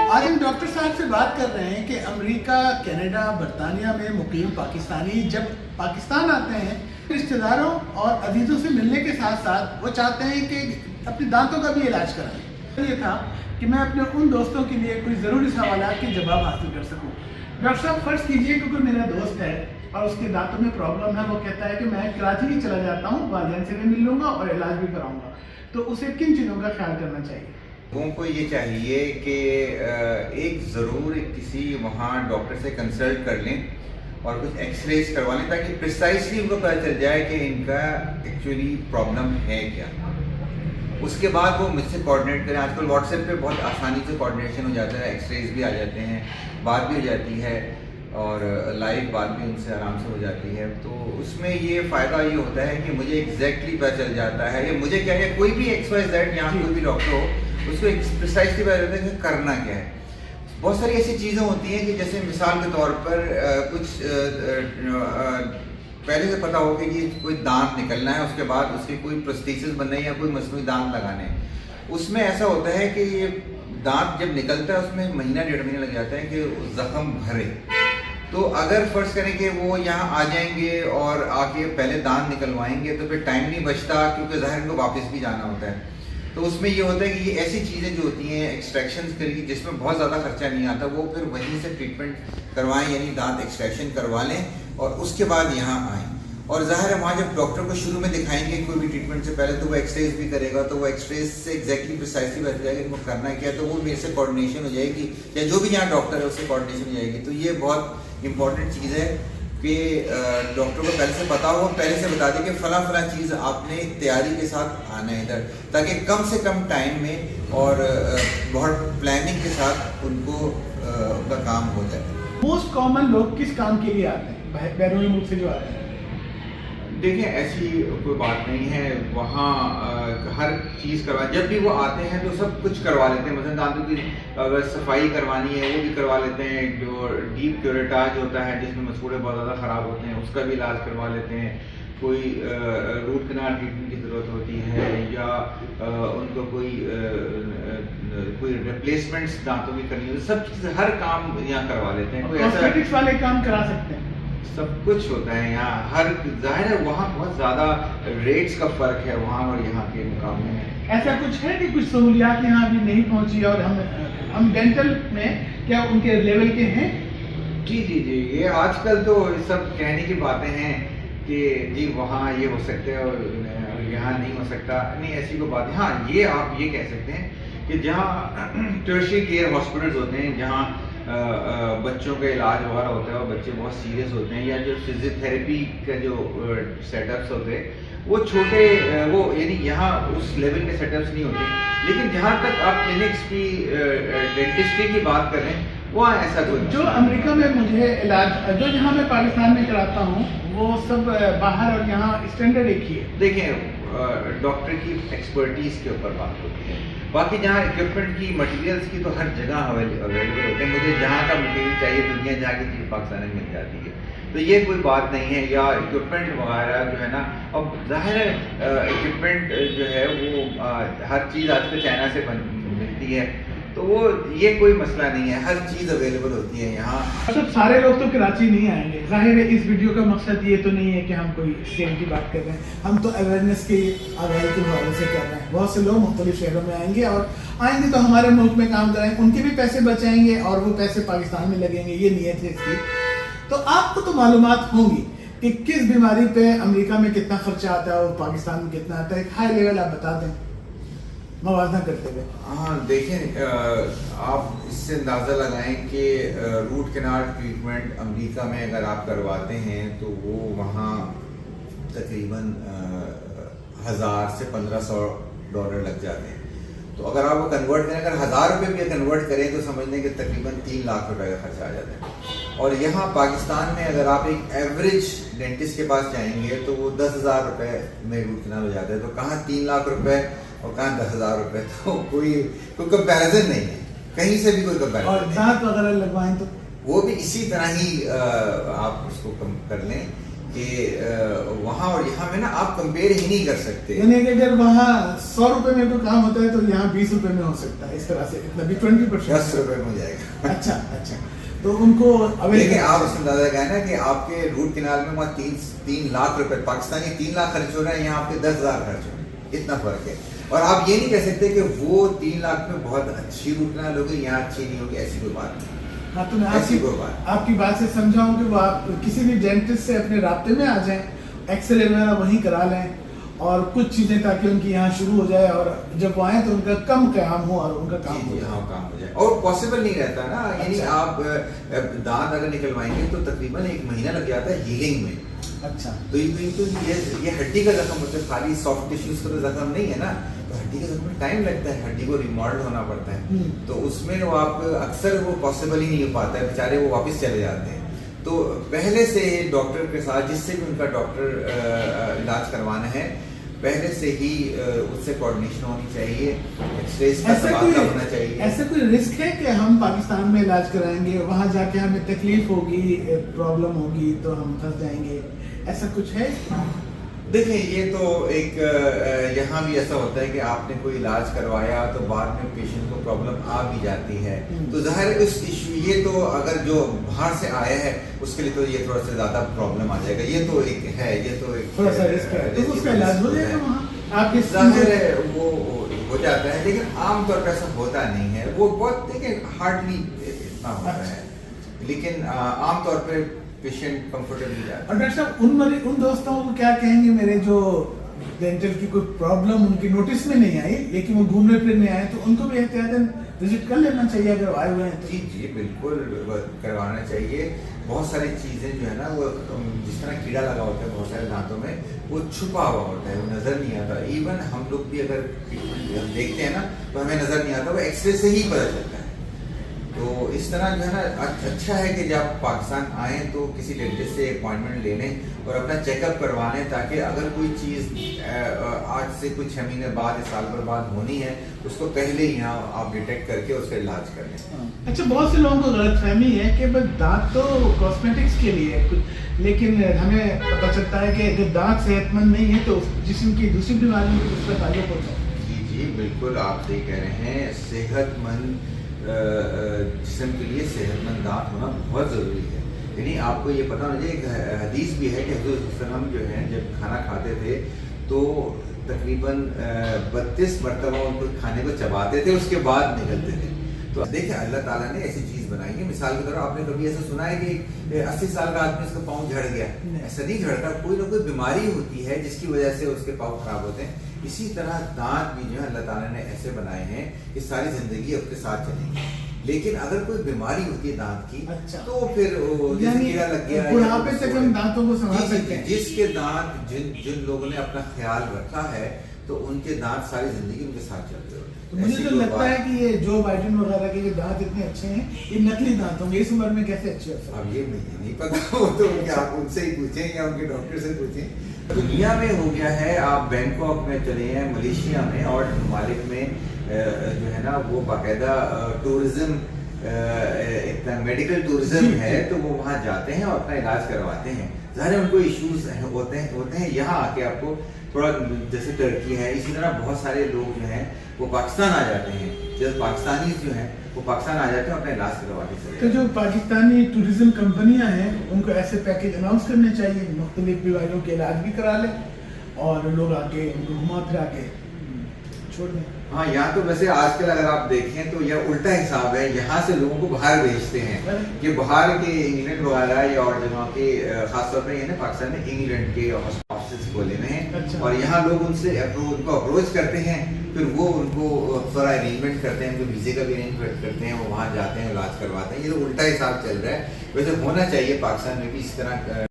آج ہم ڈاکٹر صاحب سے بات کر رہے ہیں کہ امریکہ، کینیڈا، برطانیہ میں مقیم پاکستانی جب پاکستان آتے ہیں رشتہ داروں اور عزیزوں سے ملنے کے ساتھ ساتھ وہ چاہتے ہیں کہ اپنے دانتوں کا بھی علاج کرائیں۔ یہ تھا کہ میں اپنے ان دوستوں کے لیے کوئی ضروری سوالات کے جواب حاصل کر سکوں۔ ڈاکٹر صاحب فرض کیجئے کہ کوئی میرا دوست ہے اور اس کے دانتوں میں پرابلم ہے، وہ کہتا ہے کہ میں کراچی ہی چلا جاتا ہوں، والدین سے بھی مل لوں گا اور علاج بھی کراؤں گا، تو اسے کن چیزوں کا خیال کرنا چاہیے؟ لوگوں کو یہ چاہیے کہ ایک ضرور کسی وہاں ڈاکٹر سے کنسلٹ کر لیں اور کچھ ایکس ریز کروا لیں تاکہ پریسائزلی ان کو پتہ چل جائے کہ ان کا ایکچولی پرابلم ہے کیا۔ اس کے بعد وہ مجھ سے کوآرڈینیٹ کریں۔ آج کل واٹس ایپ پہ بہت آسانی سے کوآرڈینیشن ہو جاتا ہے، ایکس ریز بھی آ جاتے ہیں، بات بھی ہو جاتی ہے اور لائیو بات بھی ان سے آرام سے ہو جاتی ہے۔ تو اس میں یہ فائدہ یہ ہوتا ہے کہ مجھے ایگزیکٹلی پتہ چل جاتا ہے، یا مجھے کیا ہے کوئی بھی ایکس وائی زیڈ یہاں کوئی بھی ڈاکٹر ہو اس کو پریسائزلی پتہ چلتا ہے کہ کرنا کیا ہے۔ بہت ساری ایسی چیزیں ہوتی ہیں کہ جیسے مثال کے طور پر کچھ پہلے سے پتہ ہو کہ یہ کوئی دانت نکلنا ہے، اس کے بعد اس کے کوئی پروستھیسس بننا ہے یا کوئی مصنوعی دانت لگانے ہیں۔ اس میں ایسا ہوتا ہے کہ یہ دانت جب نکلتا ہے اس میں مہینہ ڈیڑھ مہینہ لگ جاتا ہے کہ زخم بھرے۔ تو اگر فرض کریں کہ وہ یہاں آ جائیں گے اور آ کے پہلے دانت نکلوائیں گے تو پھر ٹائم نہیں بچتا، کیونکہ ظاہر ان کو واپس بھی جانا ہوتا ہے۔ تو اس میں یہ ہوتا ہے کہ یہ ایسی چیزیں جو ہوتی ہیں ایکسٹریکشنز کے لیے جس میں بہت زیادہ خرچہ نہیں آتا، وہ پھر وہیں سے ٹریٹمنٹ کروائیں، یعنی دانت ایکسٹریکشن کروا لیں اور اس کے بعد یہاں آئیں۔ اور ظاہر ہے وہاں جب ڈاکٹر کو شروع میں دکھائیں گے کوئی بھی ٹریٹمنٹ سے پہلے تو وہ ایکس ریز بھی کرے گا، تو وہ ایکس ریز سے ایگزیکٹلی پریسائزلی بتا جائے گا ان کو کرنا کیا، تو وہ میرے سے کوآرڈینیشن ہو جائے گی، یا جو بھی یہاں ڈاکٹر ہے اس سے کوآرڈینیشن ہو جائے گی۔ تو یہ بہت امپورٹنٹ چیز ہے کہ ڈاکٹر کو پہلے سے پتا ہو، پہلے سے بتا دیں کہ فلاں فلاں چیز آپ نے تیاری کے ساتھ آنا ہے ادھر، تاکہ کم سے کم ٹائم میں اور بہت پلاننگ کے ساتھ ان کو ان کا کام ہو جائے۔ موسٹ کامن لوگ کس کام کے لیے آتے ہیں بیرونی ملک سے جو آتے ہیں؟ دیکھیں ایسی کوئی بات نہیں ہے، وہاں ہر چیز جب بھی وہ آتے ہیں تو سب کچھ کروا لیتے ہیں۔ مثلا دانتوں کی اگر صفائی کروانی ہے وہ بھی کروا لیتے ہیں، جو ڈیپ کیوریٹاج ہوتا ہے جس میں مسوڑے بہت زیادہ خراب ہوتے ہیں اس کا بھی علاج کروا لیتے ہیں۔ کوئی روٹ کنال ٹریٹمنٹ کی ضرورت ہوتی ہے یا ان کو کوئی ریپلیسمنٹس دانتوں کی کرنی ہوتی ہے، سب چیز ہر کام یہاں کروا لیتے ہیں۔ کاسمیٹکس والے کام کرا سکتے ہیں، سب کچھ ہوتا ہے یہاں۔ ہر ظاہر ہے وہاں بہت زیادہ ریٹس کا فرق ہے وہاں اور یہاں کے مقابلے میں۔ ایسا کچھ ہے کہ کچھ سہولیات یہاں ابھی نہیں پہنچی اور ہم ڈینٹل میں کیا ان کے لیول کے ہیں؟ جی جی جی، یہ آج کل تو سب کہنے کی باتیں ہیں کہ جی وہاں یہ ہو سکتا ہے اور یہاں نہیں ہو سکتا، نہیں ایسی کوئی بات ہے۔ ہاں یہ آپ یہ کہہ سکتے ہیں کہ جہاں ٹرشری کیئر ہاسپٹلز ہوتے ہیں، جہاں بچوں کا علاج وغیرہ ہوتا ہے اور بچے بہت سیریس ہوتے ہیں، یا جو فزیو تھراپی کا جو سیٹ اپس ہوتے ہیں وہ چھوٹے وہ یعنی یہاں اس لیول کے سیٹ اپس نہیں ہوتے، لیکن جہاں تک آپ کلینکس کی ڈینٹسٹری کی بات کریں وہاں ایسا کوئی جو امریکہ میں مجھے علاج جو یہاں میں پاکستان میں کراتا ہوں وہ سب باہر اور یہاں اسٹینڈرڈ ایک ہی ہے۔ دیکھیں ڈاکٹر کی ایکسپرٹیز کے اوپر بات ہوتی ہے، باقی جہاں اکوپمنٹ کی مٹیریلز کی تو ہر جگہ اویلیبل ہوتے ہیں۔ مجھے جہاں کا مٹیریل چاہیے دنیا جہاں کی چیز پاکستان میں مل جاتی ہے، تو یہ کوئی بات نہیں ہے۔ یا اکوپمنٹ وغیرہ جو ہے نا، اب ظاہر ہے اکوپمنٹ جو ہے وہ ہر چیز آج کل چائنا سے ملتی ہے، تو وہ یہ کوئی مسئلہ نہیں ہے، ہر چیز اویلیبل ہوتی ہے یہاں۔ سب سارے لوگ تو کراچی نہیں آئیں گے، ظاہر ہے اس ویڈیو کا مقصد یہ تو نہیں ہے کہ ہم کوئی اسکیم کی بات کر رہے ہیں، ہم تو اویئرنیس کی آگاہی کے حوالے سے کر رہے ہیں۔ بہت سے لوگ مختلف شہروں میں آئیں گے اور آئیں گے تو ہمارے ملک میں کام کریں، ان کے بھی پیسے بچائیں گے اور وہ پیسے پاکستان میں لگیں گے، یہ نیت ہے اس کی۔ تو آپ کو تو معلومات ہوں گی کہ کس بیماری پہ امریکہ میں کتنا خرچہ آتا ہے اور پاکستان میں کتنا آتا ہے، ایک ہائی لیول آپ بتا دیں موازنہ کرتے ہوئے۔ ہاں دیکھیں آپ اس سے اندازہ لگائیں کہ روٹ کنال ٹریٹمنٹ امریکہ میں اگر آپ کرواتے ہیں تو وہ وہاں تقریباً 1000 سے 1500 ڈالر لگ جاتے ہیں۔ تو اگر آپ وہ کنورٹ کریں، اگر 1000 روپے بھی کنورٹ کریں تو سمجھ لیں کہ تقریباً 3 لاکھ روپے کا خرچہ آ جاتا ہے۔ اور یہاں پاکستان میں اگر آپ ایک ایوریج ڈینٹسٹ کے پاس جائیں گے تو وہ 10,000 روپے میں روٹ کنال ہو جاتا ہے۔ تو کہاں 3 لاکھ روپے اور کہاں 10,000 روپے، تو کوئی کمپیریزن نہیں ہے، کہیں سے بھی کوئی کمپیریزن نہیں۔ اور دانت وغیرہ لگوائیں تو وہ بھی اسی طرح ہی آپ اس کو کم کر لیں کہ وہاں اور یہاں میں نا آپ کمپیئر ہی نہیں کر سکتے. یعنی کہ اگر وہاں 100 روپے میں کوئی کام ہوتا ہے تو یہاں 20 روپے میں ہو سکتا ہے, اس طرح سے اتنا بھی 20% 10 روپے میں ہو جائے گا. اچھا تو ان کو لیکن آپ اس اندازہ لگائیں نا کہ آپ کے روٹ کنال میں وہاں 3 لاکھ روپے, پاکستانی 3 لاکھ خرچ ہو رہا ہے, یہاں آپ کے 10,000 خرچ ہو رہے ہیں, اتنا فرق ہے. اور آپ یہ نہیں کہہ سکتے کہ وہ 3 لاکھ میں بہت اچھی روٹ کنال ہوگی, یہاں اچھی نہیں ہوگی, ایسی کوئی بات نہیں. ہاں تو میں آپ کی بات سے سمجھاؤں کہ وہ آپ کسی بھی ڈینٹسٹ سے اپنے رابطے میں آ جائیں, ایکس رے وغیرہ وہیں کرا لیں اور کچھ چیزیں تاکہ ان کی یہاں شروع ہو جائے, اور جب وہ آئیں تو ان کا کم قیام ہو اور ان کا کام ہو جائے. اور پاسبل نہیں رہتا نا, یعنی آپ دانت اگر نکلوائیں گے تو تقریباً 1 مہینہ لگ جاتا ہے ہیلنگ میں. اچھا تو یہ ہڈی کا زخم ہوتا ہے, خالی سافٹ ٹیشوز کا تو زخم نہیں ہے نا, تو ہڈی کا زخم میں ٹائم لگتا ہے, ہڈی کو ریماڈل ہونا پڑتا ہے. تو اس میں وہ آپ اکثر وہ پاسبل ہی نہیں ہو پاتا ہے, بیچارے وہ واپس چلے جاتے ہیں. تو پہلے سے ڈاکٹر کے ساتھ, جس سے بھی ان کا ڈاکٹر علاج کروانا ہے, پہلے سے ہی اس سے کوآرڈینیشن ہونی چاہیے, ایکس ریز کا تبادلہ ہونا چاہیے. ایسا کوئی رسک ہے کہ ہم پاکستان میں علاج کرائیں گے, وہاں جا کے ہمیں تکلیف ہوگی, پرابلم ہوگی تو ہم پھنس جائیں گے, ایسا کچھ ہے؟ دیکھیں یہ تو ایک یہاں بھی ایسا ہوتا ہے کہ آپ نے کوئی علاج کروایا تو بعد میں پیشنٹ کو پرابلم آ بھی جاتی ہے. تو ظاہر ہے اس ایشو, یہ تو اگر جو باہر سے آیا ہے اس کے لیے تو یہ تھوڑا سا زیادہ پرابلم آ جائے گا. یہ تو ایک ہے, یہ تو ایک تھوڑا سا رسک ہے, تو اس کا علاج ہو جائے گا وہاں آپ کے ظاہر ہے وہ ہو جاتا ہے, لیکن عام طور پہ ایسا ہوتا نہیں ہے. وہ بہت دیکھیں ہارڈلی اتنا ہوتا ہے, لیکن عام طور پہ پیشنٹ کمفرٹیبلی جاتا ہے. اور ڈاکٹر صاحب ان دوستوں کو کیا کہیں گے میرے جو ڈینٹل کی کوئی پرابلم ان کی نوٹس میں نہیں آئی لیکن وہ گھومنے پھرنے آئے, تو ان کو بھی احتیاطاً وزٹ کر لینا چاہیے اگر آئے ہوئے ہیں؟ جی بالکل کروانا چاہیے. بہت ساری چیزیں جو ہے نا وہ جس طرح کیڑا لگا ہوتا ہے بہت سارے دانتوں میں, وہ چھپا ہوا ہوتا ہے, وہ نظر نہیں آتا. ایون ہم لوگ بھی اگر دیکھتے ہیں نا تو ہمیں نظر نہیں آتا, وہ ایکس رے سے ہی پتہ چلتا ہے. تو اس طرح جو ہے نا اچھا ہے کہ جب پاکستان آئیں تو کسی ڈینٹسٹ سے اپوائنٹمنٹ لے لیں اور اپنا چیک اپ کروا لیں, تاکہ اگر کوئی چیز آج سے کچھ 6 مہینے بعد, 1 سال پر بعد ہونی ہے, اس کو پہلے ہی یہاں آپ ڈیٹیکٹ کر کے اس کا علاج کر لیں. اچھا, بہت سے لوگوں کو غلط فہمی ہے کہ بس دانت تو کاسمیٹکس کے لیے ہے, لیکن ہمیں پتہ چلتا ہے کہ اگر دانت صحت مند نہیں ہے تو جسم کی دوسری بیماریوں کو اس کا تعلق ہوتا ہے. جی بالکل آپ صحیح کہہ رہے ہیں. صحت مند جسم کے لیے صحت مند دانت ہونا بہت ضروری ہے. یعنی آپ کو یہ پتہ ہونا چاہیے, ایک حدیث بھی ہے کہ حضور صلی اللہ علیہ وسلم جو ہیں جب کھانا کھاتے تھے تو تقریباً 32 مرتبہ ان کو کھانے کو چباتے تھے, اس کے بعد نکلتے تھے. تو دیکھیں اللہ تعالیٰ نے ایسی چیز بنائی ہے. مثال کی طرح آپ نے کبھی ایسا سنا ہے کہ 80 سال کا آدمی اس کا پاؤں جھڑ گیا؟ ایسا نہیں جھڑتا, کوئی نہ کوئی بیماری ہوتی ہے جس کی وجہ سے اس کے پاؤں خراب ہوتے ہیں. اسی طرح دانت بھی جو ہے اللہ تعالیٰ نے ایسے بنائے ہیں کہ ساری زندگی اس کے ساتھ چلیں گی. لیکن اگر کوئی بیماری ہوتی ہے دانت کی, تو پھر کیڑا لگ گیا, بڑھاپے تک ہم دانتوں کو سنبھال سکتے ہیں. جس کے دانت جن لوگوں نے اپنا خیال رکھا ہے تو ان کے دانت ساری زندگی ان کے ساتھ چلتے ہوتے. مجھے تو لگتا ہے کہ یہ جو بائیڈن وغیرہ کے دانت اتنے اچھے ہیں, یہ نقلی دانت ہوں گے, اس عمر میں کیسے اچھے ہو سکتے ہیں؟ اب یہ مجھے نہیں پتا, وہ تو آپ ان سے ہی پوچھیں یا ان کے ڈاکٹر سے پوچھیں. دنیا میں ہو گیا ہے, آپ بینکاک میں چلے ہیں, ملیشیا میں اور ممالک میں جو ہے نا وہ باقاعدہ ٹورزم, میڈیکل ٹورزم ہے, تو وہ وہاں جاتے ہیں اور اپنا علاج کرواتے ہیں. ظاہر ہے ان کو ایشوز ہوتے ہیں. یہاں آ کے آپ کو تھوڑا, جیسے ٹرکی ہے, اسی طرح بہت سارے لوگ جو ہیں وہ پاکستان آ جاتے ہیں. جب پاکستانی جو ہیں وہ پاکستان آ جاتے ہیں اپنا علاج کرواتے ہیں. تو جو پاکستانی ٹورزم کمپنیاں ہیں ان کو ایسے پیکیج اناؤنس کرنے چاہیے, مختلف بیماریوں کے علاج بھی کرا لیں اور لوگ آ کے ان کو گھما پھرا کے چھوڑ دیں. ہاں, یہاں تو ویسے آج کل اگر آپ دیکھیں تو یہ الٹا حساب ہے. یہاں سے لوگوں کو باہر بھیجتے ہیں کہ باہر کے انگلینڈ وغیرہ یا اور جگہوں کے, خاص طور پہ یہ نا پاکستان میں انگلینڈ کے آفسز کھولے ہوئے ہیں, اور یہاں لوگ ان کو اپروچ کرتے ہیں, پھر وہ ان کو سارا ارینجمنٹ کرتے ہیں, ان کو ویزے کا بھی ارینجمنٹ کرتے ہیں, وہ وہاں جاتے ہیں, علاج کرواتے ہیں. یہ تو الٹا حساب چل رہا ہے. ویسے ہونا چاہیے پاکستان میں بھی اس طرح